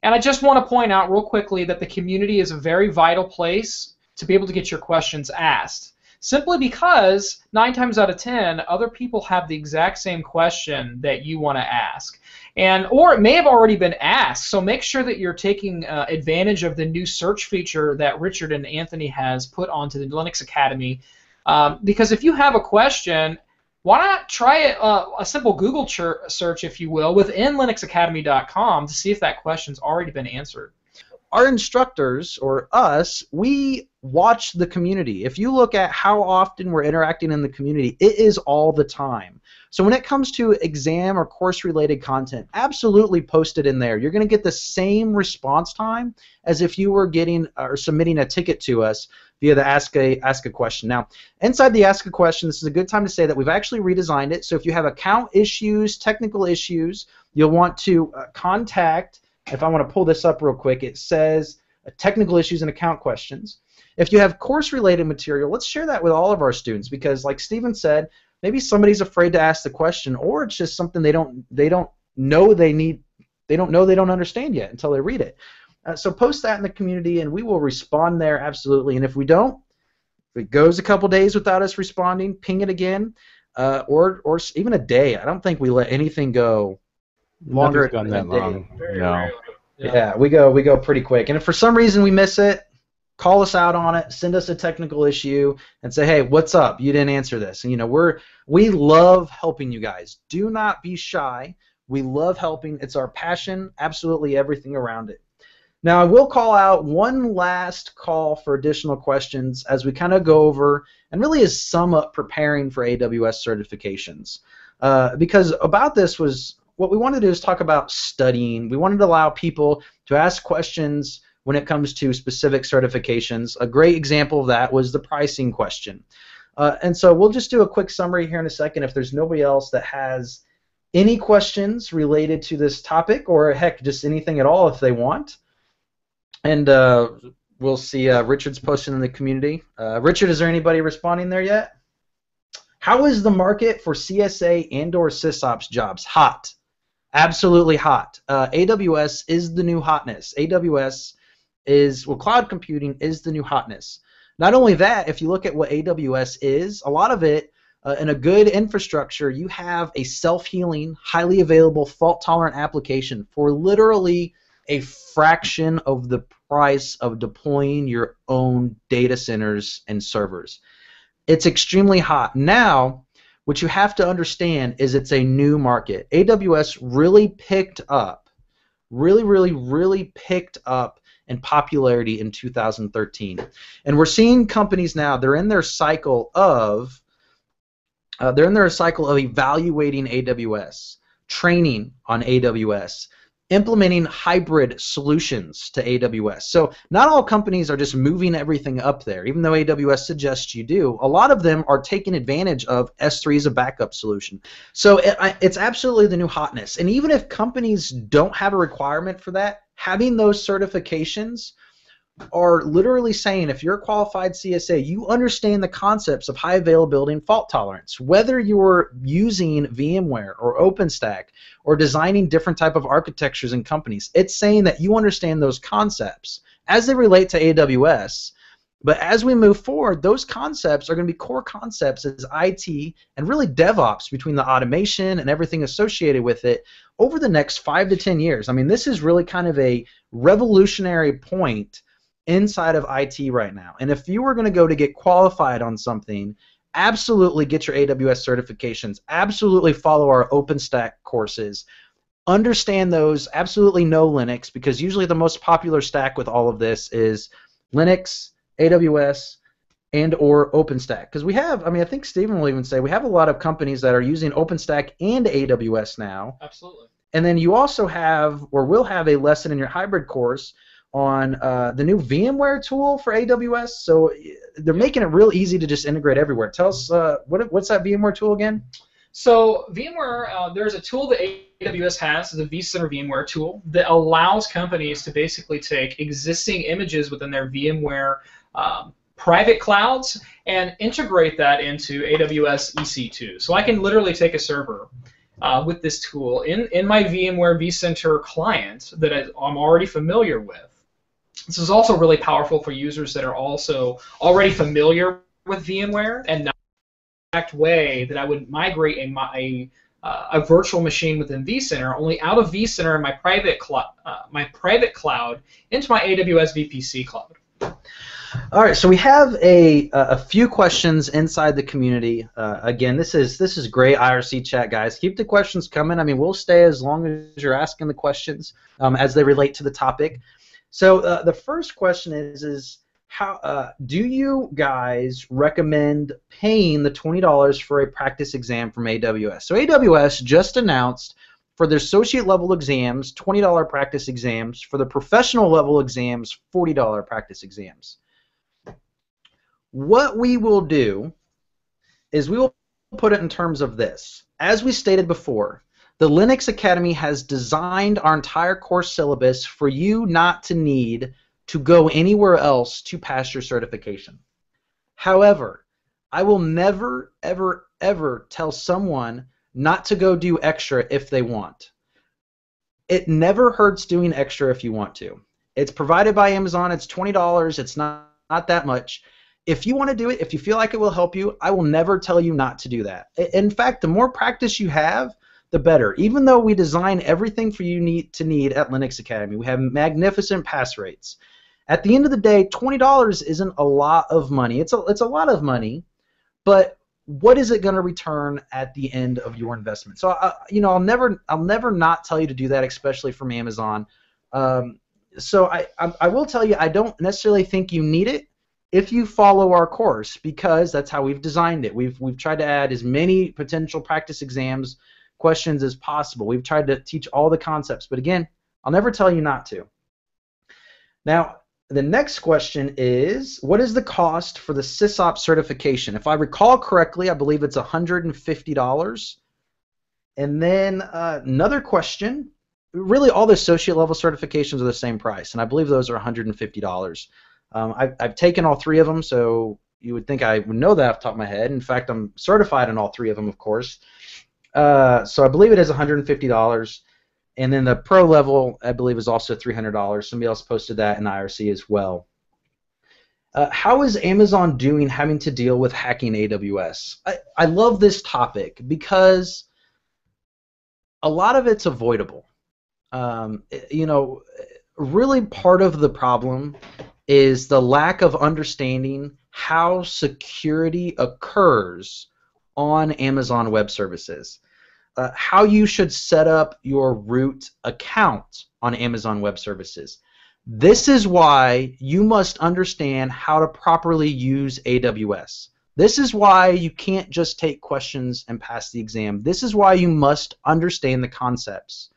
And I just want to point out real quickly that the community is a very vital place to be able to get your questions asked, simply because 9 times out of 10 other people have the exact same question that you want to ask, or it may have already been asked. So make sure that you're taking advantage of the new search feature that Richard and Anthony has put onto the Linux Academy, because if you have a question, why not try a simple Google search, if you will, within linuxacademy.com to see if that question's already been answered. Our instructors, or us, we watch the community. If you look at how often we're interacting in the community, it is all the time. So when it comes to exam or course-related content, absolutely post it in there. You're going to get the same response time as if you were getting or submitting a ticket to us via the Ask a Question. Now, inside the Ask a Question, this is a good time to say that we've actually redesigned it. So if you have account issues, technical issues, you'll want to contact. If I want to pull this up real quick, it says technical issues and account questions. If you have course-related material, let's share that with all of our students, because like Steven said, maybe somebody's afraid to ask the question, or it's just something they don't know they don't understand yet until they read it. So post that in the community, and we will respond there absolutely. And if we don't, if it goes a couple days without us responding, ping it again, or even a day. I don't think we let anything go longer than that long. No. Yeah, we go pretty quick. And if for some reason we miss it, call us out on it, send us a technical issue, and say, hey, what's up? You didn't answer this. And we love helping you guys. Do not be shy. We love helping. It's our passion, absolutely everything around it. Now, I will call out one last call for additional questions as we kind of go over and really is sum up preparing for AWS certifications. Because about this was, what we wanted to do is talk about studying. We wanted to allow people to ask questions when it comes to specific certifications. A great example of that was the pricing question. And so we'll just do a quick summary here in a second if there's nobody else that has any questions related to this topic, or heck, just anything at all if they want. And we'll see Richard's posting in the community. Richard, is there anybody responding there yet? How is the market for CSA and/or SIS Ops jobs? Hot. Absolutely hot. AWS is the new hotness. Cloud computing is the new hotness. Not only that, if you look at what AWS is, a lot of it, in a good infrastructure, you have a self-healing, highly available, fault-tolerant application for literally a fraction of the price of deploying your own data centers and servers. It's extremely hot. Now, what you have to understand is it's a new market. AWS really picked up, really picked up in popularity in 2013. And we're seeing companies now, they're in their cycle of evaluating AWS, training on AWS, implementing hybrid solutions to AWS. So not all companies are just moving everything up there, even though AWS suggests you do. A lot of them are taking advantage of S3 as a backup solution. So it's absolutely the new hotness. And even if companies don't have a requirement for that, having those certifications are literally saying if you're a qualified CSA, you understand the concepts of high availability and fault tolerance. Whether you're using VMware or OpenStack or designing different type of architectures in companies, it's saying that you understand those concepts as they relate to AWS. But as we move forward, those concepts are going to be core concepts as IT and really DevOps, between the automation and everything associated with it, over the next 5 to 10 years. I mean, this is really kind of a revolutionary point inside of IT right now. And if you were going to go to get qualified on something, absolutely get your AWS certifications. Absolutely follow our OpenStack courses. Understand those. Absolutely know Linux, because usually the most popular stack with all of this is Linux, AWS, and or OpenStack. Because we have, I mean, I think Stephen will even say we have a lot of companies that are using OpenStack and AWS now. Absolutely. And then you also have, or will have, a lesson in your hybrid course on the new VMware tool for AWS. So they're making it real easy to just integrate everywhere. Tell us, what's that VMware tool again? So VMware, there's a tool that AWS has, the vCenter VMware tool, that allows companies to basically take existing images within their VMware private clouds and integrate that into AWS EC2. So I can literally take a server with this tool in my VMware vCenter client that I'm already familiar with. This is also really powerful for users that are also already familiar with VMware and not the exact way that I would migrate a virtual machine within vCenter, only out of vCenter in my private cloud into my AWS VPC cloud. All right, so we have a few questions inside the community. Again, this is great IRC chat, guys. Keep the questions coming. I mean, we'll stay as long as you're asking the questions as they relate to the topic. So the first question is how do you guys recommend paying the $20 for a practice exam from AWS? So AWS just announced for their associate level exams, $20 practice exams. For the professional level exams, $40 practice exams. What we will do is we will put it in terms of this. As we stated before, the Linux Academy has designed our entire course syllabus for you not to need to go anywhere else to pass your certification. However, I will never, ever, ever tell someone not to go do extra if they want. It never hurts doing extra if you want to. It's provided by Amazon. It's $20. It's not that much. If you want to do it, if you feel like it will help you, I will never tell you not to do that. In fact, the more practice you have, the better. Even though we design everything for you need at Linux Academy, we have magnificent pass rates. At the end of the day, $20 isn't a lot of money. It's a lot of money, but what is it going to return at the end of your investment? So I'll never not tell you to do that, especially from Amazon. So I will tell you, I don't necessarily think you need it if you follow our course, because that's how we've designed it. We've tried to add as many potential practice exams questions as possible. We've tried to teach all the concepts, but again, I'll never tell you not to. Now, the next question is, what is the cost for the SIS Ops certification? If I recall correctly, I believe it's $150. And then another question, really all the associate level certifications are the same price, and I believe those are $150. I've taken all three of them, so you would think I would know that off the top of my head. In fact, I'm certified in all three of them, of course. So I believe it is $150. And then the pro level, I believe, is also $300. Somebody else posted that in IRC as well. How is Amazon doing having to deal with hacking AWS? I love this topic because a lot of it's avoidable. Really part of the problem is the lack of understanding how security occurs on Amazon Web Services. How you should set up your root account on Amazon Web Services. This is why you must understand how to properly use AWS. This is why you can't just take questions and pass the exam. This is why you must understand the concepts,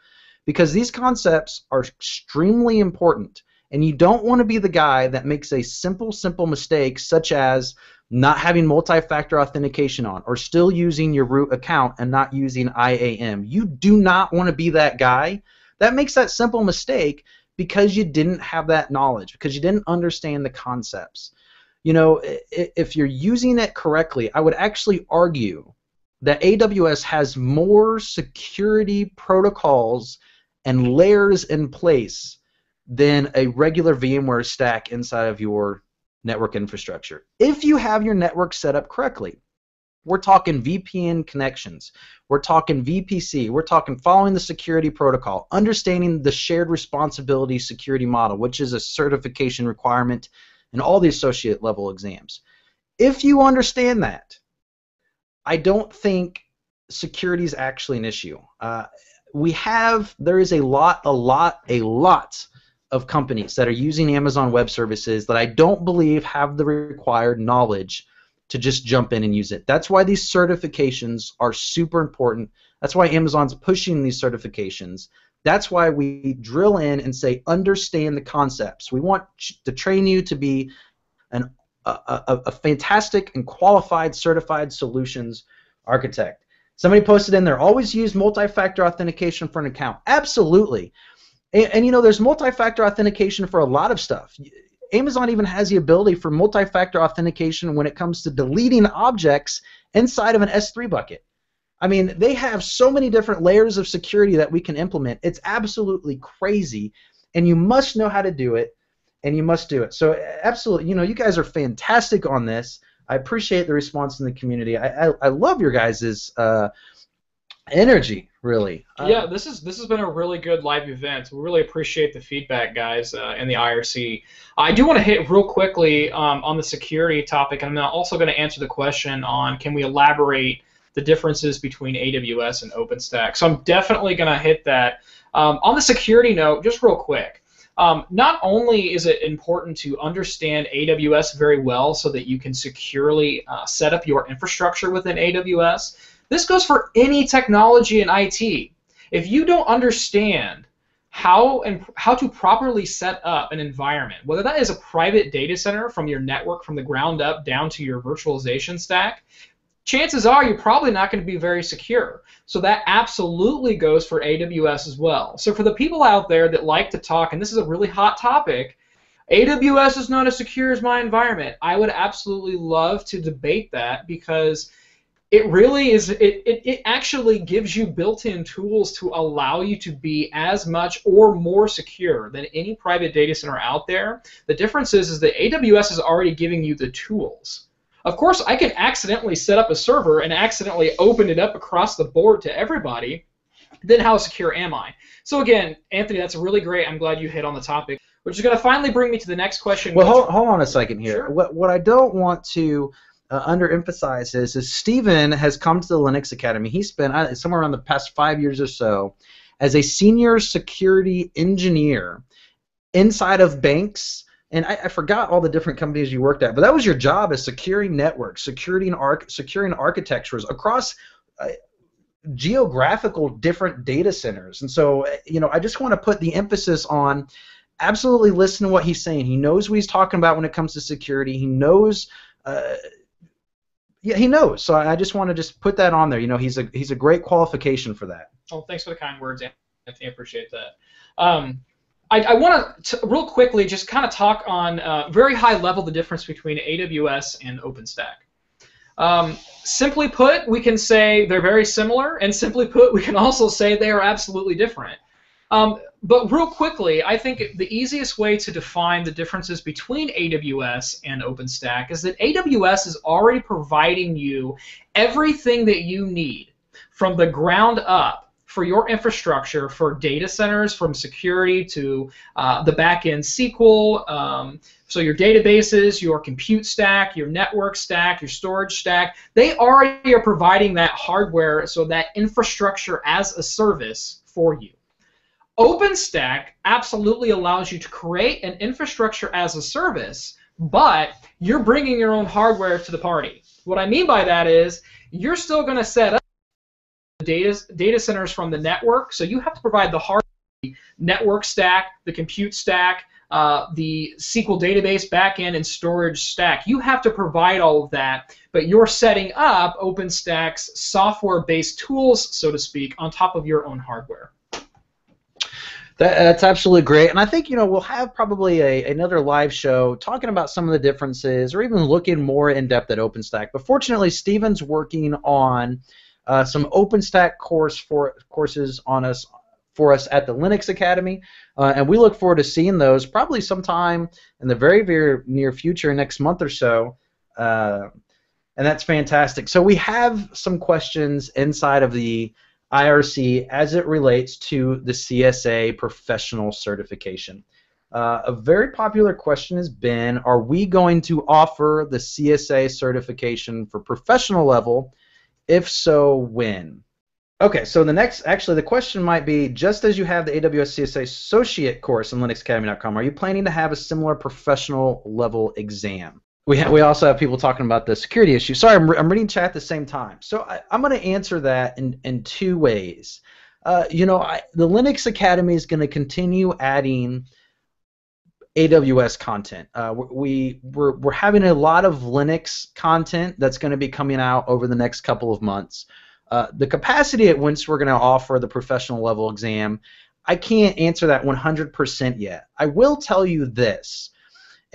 because these concepts are extremely important, and you don't want to be the guy that makes a simple mistake such as not having multi-factor authentication on, or still using your root account and not using IAM. You do not want to be that guy that makes that simple mistake because you didn't have that knowledge, because you didn't understand the concepts. If you're using it correctly, I would actually argue that AWS has more security protocols and layers in place than a regular VMware stack inside of your network infrastructure. If you have your network set up correctly, we're talking VPN connections, we're talking VPC, we're talking following the security protocol, understanding the shared responsibility security model, which is a certification requirement in all the associate level exams. If you understand that, I don't think security is actually an issue. There is a lot of companies that are using Amazon Web Services that I don't believe have the required knowledge to just jump in and use it. That's why these certifications are super important. That's why Amazon's pushing these certifications. That's why we drill in and say, understand the concepts. We want to train you to be a fantastic and qualified certified solutions architect. Somebody posted in there, always use multi-factor authentication for an account. Absolutely. And you know, there's multi-factor authentication for a lot of stuff. Amazon even has the ability for multi-factor authentication when it comes to deleting objects inside of an S3 bucket. I mean, they have so many different layers of security that we can implement. It's absolutely crazy, and you must know how to do it, and you must do it. So absolutely, you know, you guys are fantastic on this. I appreciate the response in the community. I love your guys' energy, really. Yeah, this has been a really good live event. We really appreciate the feedback, guys, in the IRC. I do want to hit real quickly on the security topic, and I'm also going to answer the question on can we elaborate the differences between AWS and OpenStack. So I'm definitely going to hit that. On the security note, just real quick, not only is it important to understand AWS very well so that you can securely set up your infrastructure within AWS, this goes for any technology in IT. If you don't understand how to properly set up an environment, whether that is a private data center from your network from the ground up down to your virtualization stack, chances are you're probably not going to be very secure. So that absolutely goes for AWS as well. So for the people out there that like to talk, and this is a really hot topic, AWS is not as secure as my environment, I would absolutely love to debate that because it really is, it actually gives you built-in tools to allow you to be as much or more secure than any private data center out there. The difference is that AWS is already giving you the tools. Of course, I can accidentally set up a server and accidentally open it up across the board to everybody. Then how secure am I? So again, Anthony, that's really great. I'm glad you hit on the topic, which is going to finally bring me to the next question. Well, hold on a second here. Sure. What I don't want to underemphasize is Stephen has come to the Linux Academy. He spent somewhere around the past 5 years or so as a senior security engineer inside of banks. And I forgot all the different companies you worked at, but that was your job, as securing networks, securing architectures across geographical different data centers. And so, you know, I just want to put the emphasis on absolutely listen to what he's saying. He knows what he's talking about when it comes to security. He knows, yeah, he knows. So I just want to put that on there. You know, he's a great qualification for that. Oh, thanks for the kind words, Anthony. I appreciate that. I want to real quickly just kind of talk on very high level the difference between AWS and OpenStack. Simply put, we can say they're very similar, and simply put, we can also say they are absolutely different. But real quickly, I think the easiest way to define the differences between AWS and OpenStack is that AWS is already providing you everything that you need from the ground up for your infrastructure, for data centers, from security to the back-end SQL, so your databases, your compute stack, your network stack, your storage stack, they already are providing that hardware, so that infrastructure as a service for you. OpenStack absolutely allows you to create an infrastructure as a service, but you're bringing your own hardware to the party. What I mean by that is you're still going to set up data centers from the network, so you have to provide the hardware, the network stack, the compute stack, the SQL database backend, and storage stack. You have to provide all of that, but you're setting up OpenStack's software-based tools, so to speak, on top of your own hardware. That's absolutely great, and I think, you know, we'll have probably another live show talking about some of the differences, or even looking more in depth at OpenStack. But fortunately, Steven's working on some OpenStack courses for us at the Linux Academy, and we look forward to seeing those probably sometime in the very, very near future, next month or so, and that's fantastic. So we have some questions inside of the IRC as it relates to the CSA professional certification. A very popular question has been, are we going to offer the CSA certification for professional level If so, when? Okay, so the question might be, just as you have the AWS CSA Associate course on linuxacademy.com, are you planning to have a similar professional level exam? We also have people talking about the security issue. Sorry, I'm reading chat at the same time. So I'm going to answer that in two ways. The Linux Academy is going to continue adding AWS content. We're having a lot of Linux content that's going to be coming out over the next couple of months. The capacity at which we're going to offer the professional level exam, I can't answer that 100% yet. I will tell you this.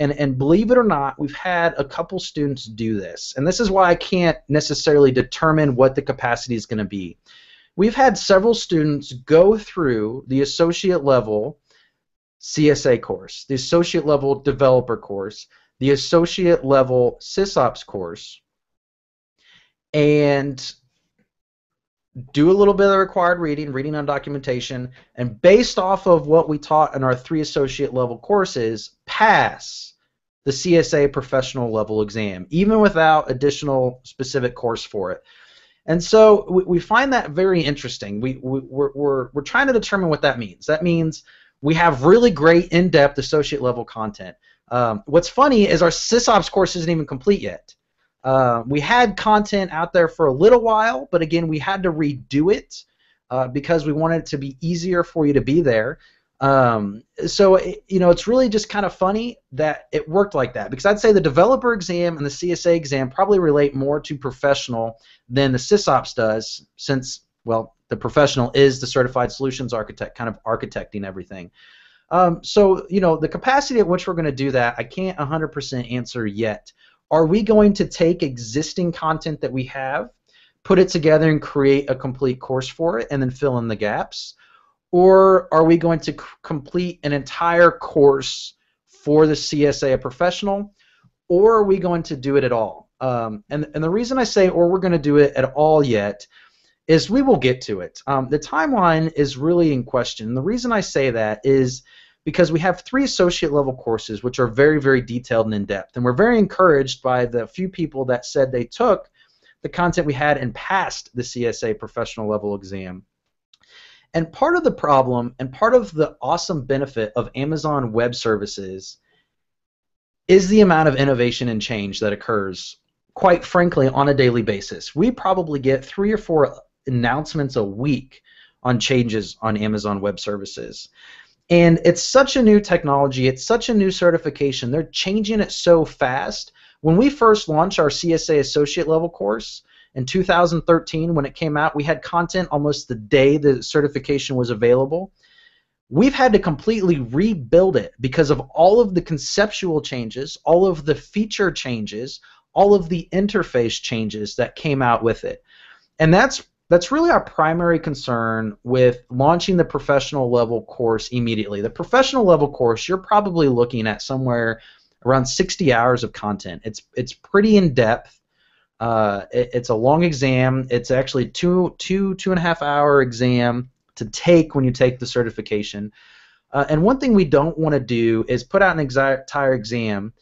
And believe it or not, we've had a couple students do this. And this is why I can't necessarily determine what the capacity is going to be. We've had several students go through the associate level CSA course, the associate level developer course, the associate level SIS Ops course, and do a little bit of required reading on documentation, and based off of what we taught in our 3 associate level courses, pass the CSA professional level exam, even without additional specific course for it. And so we find that very interesting. We're trying to determine what that means. That means we have really great in-depth associate level content. What's funny is our SysOps course isn't even complete yet. We had content out there for a little while, but again, we had to redo it because we wanted it to be easier for you to be there. It's really just kind of funny that it worked like that, because I'd say the developer exam and the CSA exam probably relate more to professional than the SysOps does, since, well, the professional is the certified solutions architect, kind of architecting everything. The capacity at which we're going to do that, I can't 100% answer yet. Are we going to take existing content that we have, put it together and create a complete course for it, and then fill in the gaps? Or are we going to complete an entire course for the CSA professional, or are we going to do it at all? And the reason I say or we're going to do it at all yet is we will get to it. The timeline is really in question. The reason I say that is because we have 3 associate level courses which are very, very detailed and in-depth, and we're very encouraged by the few people that said they took the content we had and passed the CSA professional level exam. And part of the problem and part of the awesome benefit of Amazon Web Services is the amount of innovation and change that occurs, quite frankly, on a daily basis. We probably get 3 or 4 announcements a week on changes on Amazon Web Services. And it's such a new technology, it's such a new certification, they're changing it so fast. When we first launched our CSA Associate Level course in 2013, when it came out, we had content almost the day the certification was available. We've had to completely rebuild it because of all of the conceptual changes, all of the feature changes, all of the interface changes that came out with it. And that's really our primary concern with launching the professional level course immediately. The professional level course, you're probably looking at somewhere around 60 hours of content. It's pretty in-depth. It's a long exam. It's actually two and a half hour exam to take when you take the certification. And one thing we don't want to do is put out an entire exam,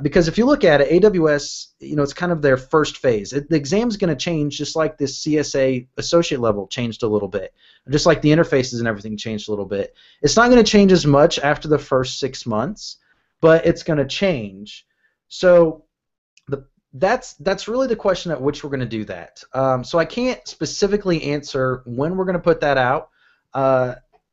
because if you look at it, AWS, it's kind of their first phase. The exam's going to change just like this CSA associate level changed a little bit, just like the interfaces and everything changed a little bit. It's not going to change as much after the first 6 months, but it's going to change. So that's really the question at which we're going to do that. So I can't specifically answer when we're going to put that out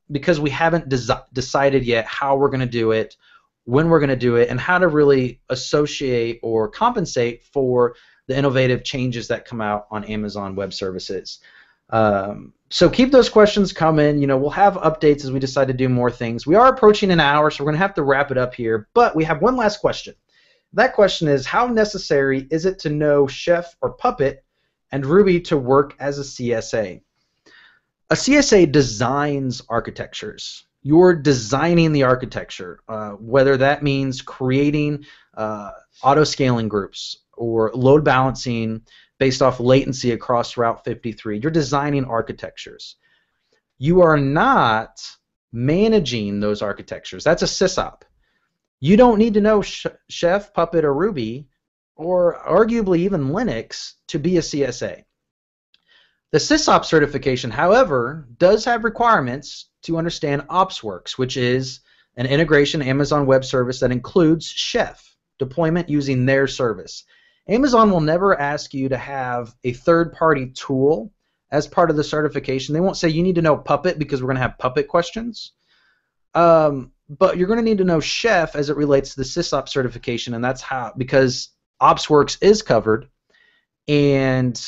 because we haven't decided yet how we're going to do it, when we're going to do it, and how to really associate or compensate for the innovative changes that come out on Amazon Web Services. So keep those questions coming. We'll have updates as we decide to do more things. We are approaching an hour, so we're going to have to wrap it up here, but we have one last question. That question is, how necessary is it to know Chef or Puppet and Ruby to work as a CSA? A CSA designs architectures. You're designing the architecture, whether that means creating auto-scaling groups or load balancing based off latency across Route 53. You're designing architectures. You are not managing those architectures. That's a SysOp. You don't need to know Chef, Puppet, or Ruby, or arguably even Linux to be a CSA. The SIS Ops certification, however, does have requirements to understand Opsworks, which is an integration Amazon Web Service that includes Chef deployment using their service. Amazon will never ask you to have a third-party tool as part of the certification. They won't say you need to know Puppet because we're going to have Puppet questions. But you're going to need to know Chef as it relates to the SIS Ops certification, and that's how, because Opsworks is covered, and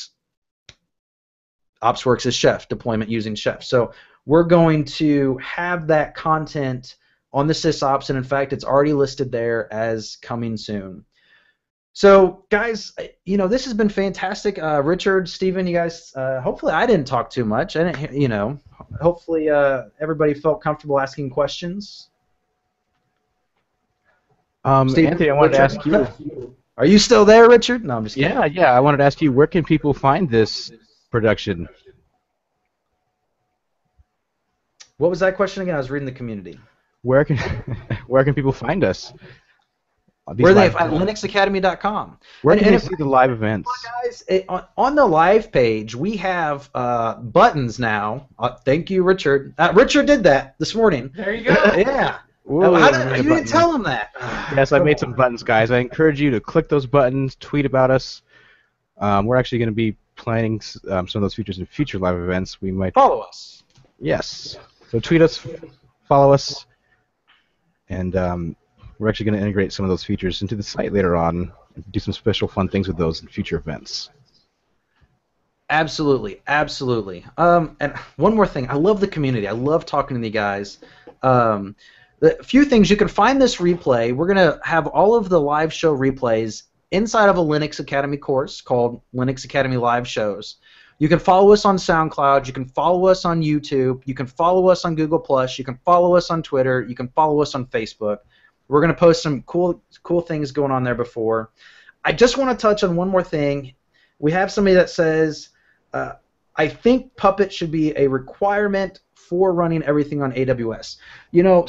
Opsworks is Chef, deployment using Chef. So we're going to have that content on the SIS Ops, and in fact, it's already listed there as coming soon. So, guys, this has been fantastic. Richard, Stephen, you guys, hopefully I didn't talk too much. I didn't, hopefully everybody felt comfortable asking questions. Stephen, Anthony, I wanted to ask you. Are you still there, Richard? No, I'm just kidding. Yeah. I wanted to ask you, where can people find this production? What was that question again? I was reading the community. Where can people find us? Where they at linuxacademy.com. Where can they see the live events? Guys, on the live page, we have buttons now. Thank you, Richard. Richard did that this morning. There you go. Yeah. Ooh, you didn't tell him that. Yes, I made some buttons, guys. I encourage you to click those buttons, tweet about us. We're actually going to be planning some of those features in future live events. We might follow us. Yes. So tweet us, follow us, and we're actually going to integrate some of those features into the site later on and do some special fun things with those in future events. Absolutely. And one more thing. I love the community. I love talking to you guys. The few things, you can find this replay. We're going to have all of the live show replays inside of a Linux Academy course called Linux Academy Live Shows. You can follow us on SoundCloud. You can follow us on YouTube. You can follow us on Google+. You can follow us on Twitter. You can follow us on Facebook. We're going to post some cool things going on there before. I just want to touch on one more thing. We have somebody that says, I think Puppet should be a requirement for running everything on AWS.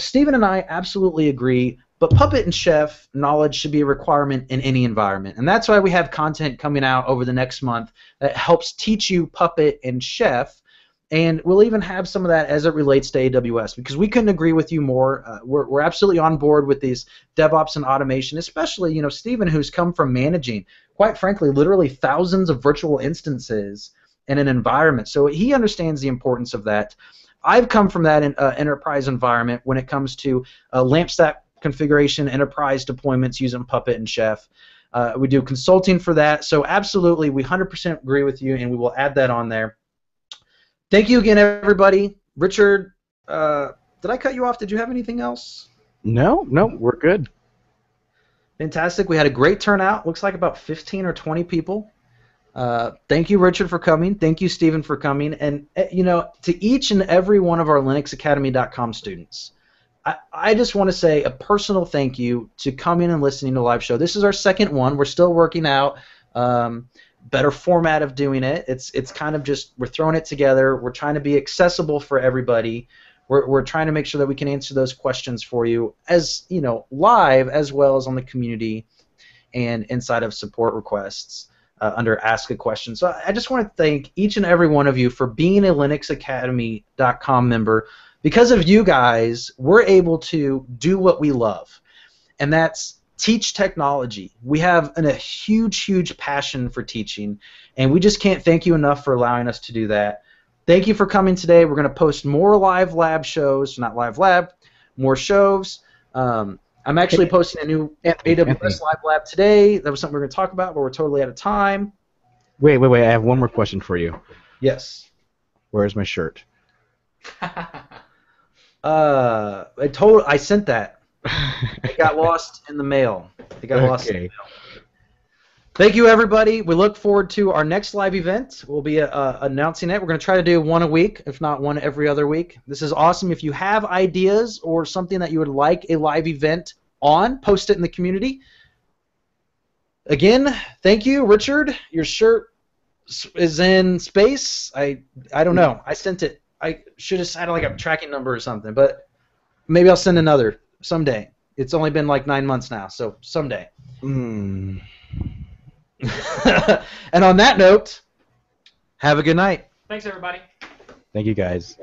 Stephen and I absolutely agree, but Puppet and Chef knowledge should be a requirement in any environment. And that's why we have content coming out over the next month that helps teach you Puppet and Chef. And we'll even have some of that as it relates to AWS, because we couldn't agree with you more. We're absolutely on board with these DevOps and automation, especially, Stephen, who's come from managing, quite frankly, literally thousands of virtual instances in an environment. So he understands the importance of that. I've come from that enterprise environment when it comes to LAMP stack configuration, enterprise deployments using Puppet and Chef. We do consulting for that. So absolutely, we 100% agree with you, and we will add that on there. Thank you again, everybody. Richard, did I cut you off? Did you have anything else? No, we're good. Fantastic. We had a great turnout. Looks like about 15 or 20 people. Thank you, Richard, for coming. Thank you, Stephen, for coming. And, to each and every one of our LinuxAcademy.com students, I just want to say a personal thank you to coming and listening to the live show. This is our second one. We're still working out better format of doing it. It's kind of just, we're throwing it together. We're trying to be accessible for everybody. We're trying to make sure that we can answer those questions for you as, live as well as on the community and inside of support requests. Under Ask a Question. So I just want to thank each and every one of you for being a LinuxAcademy.com member. Because of you guys, we're able to do what we love, and that's teach technology. We have a huge passion for teaching, and we just can't thank you enough for allowing us to do that. Thank you for coming today. We're going to post more live lab shows, not live lab, more shows. I'm actually posting a new AWS Live Lab today. That was something we were going to talk about, but we're totally out of time. Wait. I have one more question for you. Yes. Where's my shirt? I sent that. It got lost in the mail. Lost in the mail. Thank you, everybody. We look forward to our next live event. We'll be announcing it. We're going to try to do one a week, if not one every other week. This is awesome. If you have ideas or something that you would like a live event on, post it in the community. Again, thank you, Richard. Your shirt is in space. I don't know. I sent it. I should have had like a tracking number or something, but maybe I'll send another someday. It's only been like 9 months now, so someday. And on that note, have a good night. Thanks, everybody. Thank you, guys.